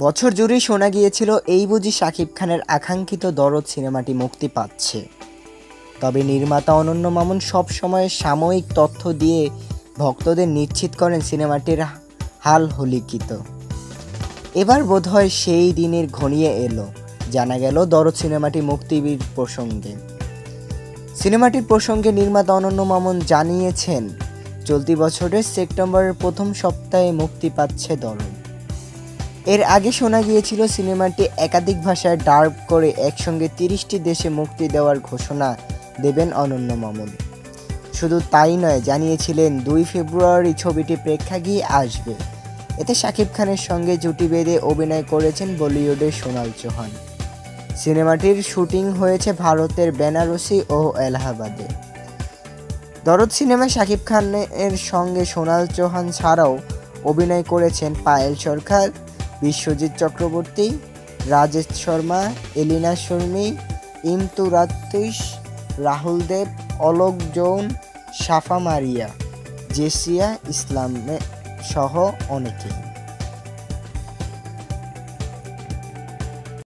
বছর জুড়েই শোনা গিয়েছিল এই বুঝি শাকিব খানের আকাঙ্ক্ষিত দরদ সিনেমাটি মুক্তি পাচ্ছে। তবে নির্মাতা অনন্য মামুন সব সময় সাময়িক তথ্য দিয়ে ভক্তদের নিশ্চিত করেন সিনেমাটির হাল হলিকিত। এবার বোধহয় সেই দিনের ঘনিয়ে এলো। জানা গেল দরদ সিনেমাটি মুক্তির প্রসঙ্গে। সিনেমাটির প্রসঙ্গে নির্মাতা অনন্য মামুন জানিয়েছেন, চলতি বছরের সেপ্টেম্বরের প্রথম সপ্তাহে মুক্তি পাচ্ছে দরদ। এর আগে শোনা গিয়েছিল সিনেমাটি একাধিক ভাষায় ডাব করে একসঙ্গে 30টি দেশে মুক্তি দেওয়ার ঘোষণা দেবেন অনন্য মামুন। শুধু তাই নয়, জানিয়েছিলেন 2 ফেব্রুয়ারি ছবিটি প্রেক্ষাগৃহে আসবে। এতে শাকিব খানের সঙ্গে জুটি বেঁধে অভিনয় করেছেন বলিউডের সোনাল চৌহান। সিনেমাটির শুটিং হয়েছে ভারতের বেনারসি ও এলাহাবাদে। দরদ সিনেমায় শাকিব খানের সঙ্গে সোনাল চৌহান ছাড়াও অভিনয় করেছেন পায়েল সরকার, বিশ্বজিৎ চক্রবর্তী, রাজেশ শর্মা, এলিনা শর্মী, ইমতুরাতুইশ, রাহুল দেব, অলোক জৈন, সাফা মারিয়া, জেসিয়া ইসলাম সহ অনেকে।